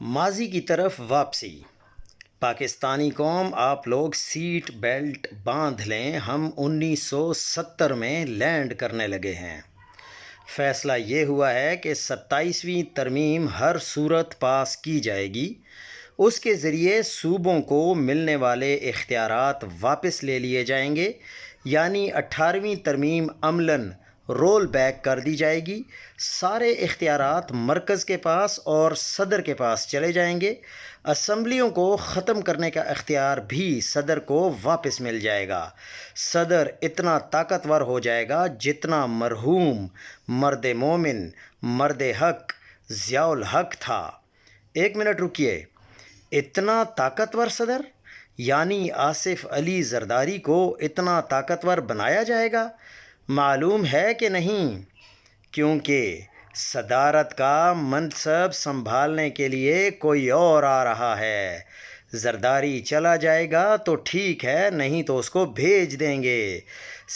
ماضی کی طرف واپسی۔ پاکستانی قوم، آپ لوگ سیٹ بیلٹ باندھ لیں، ہم 1970 میں لینڈ کرنے لگے ہیں۔ فیصلہ یہ ہوا ہے کہ 27ویں ترمیم ہر صورت پاس کی جائے گی۔ اس کے ذریعے صوبوں کو ملنے والے اختیارات واپس لے لیے جائیں گے، یعنی 18ویں ترمیم عملاً رول بیک کر دی جائے گی۔ سارے اختیارات مرکز کے پاس اور صدر کے پاس چلے جائیں گے۔ اسمبلیوں کو ختم کرنے کا اختیار بھی صدر کو واپس مل جائے گا۔ صدر اتنا طاقتور ہو جائے گا جتنا مرحوم مرد مومن، مرد حق ضیاء الحق تھا۔ ایک منٹ رکیے، اتنا طاقتور صدر؟ یعنی آصف علی زرداری کو اتنا طاقتور بنایا جائے گا؟ معلوم ہے کہ نہیں، کیونکہ صدارت کا منصب سنبھالنے کے لیے کوئی اور آ رہا ہے۔ زرداری چلا جائے گا تو ٹھیک ہے، نہیں تو اس کو بھیج دیں گے۔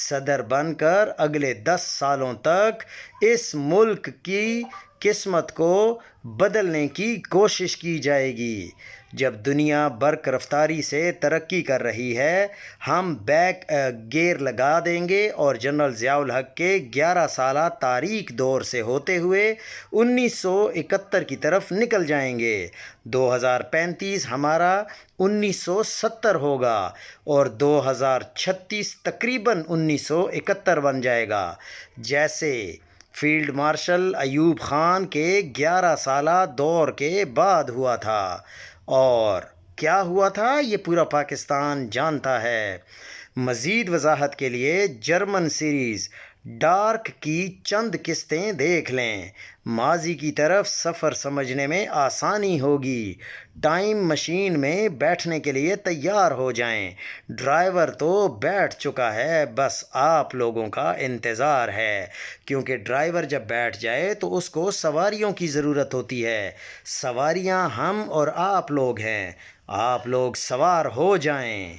صدر بن کر اگلے 10 سالوں تک اس ملک کی قسمت کو بدلنے کی کوشش کی جائے گی۔ جب دنیا برق رفتاری سے ترقی کر رہی ہے، ہم بیک گیئر لگا دیں گے اور جنرل ضیاء الحق کے 11 سالہ تاریک دور سے ہوتے ہوئے 1971 کی طرف نکل جائیں گے۔ 2035 ہمارا 1970 ہوگا اور 2036 تقریباً 1971 بن جائے گا، جیسے فیلڈ مارشل ایوب خان کے 11 سالہ دور کے بعد ہوا تھا۔ اور کیا ہوا تھا یہ پورا پاکستان جانتا ہے۔ مزید وضاحت کے لیے جرمن سیریز ڈارک کی چند قسطیں دیکھ لیں۔ ماضی کی طرف سفر سمجھنے میں آسانی ہوگی۔ ٹائم مشین میں بیٹھنے کے لیے تیار ہو جائیں۔ ڈرائیور تو بیٹھ چکا ہے، بس آپ لوگوں کا انتظار ہے، کیونکہ ڈرائیور جب بیٹھ جائے تو اس کو سواریوں کی ضرورت ہوتی ہے۔ سواریاں ہم اور آپ لوگ ہیں، آپ لوگ سوار ہو جائیں۔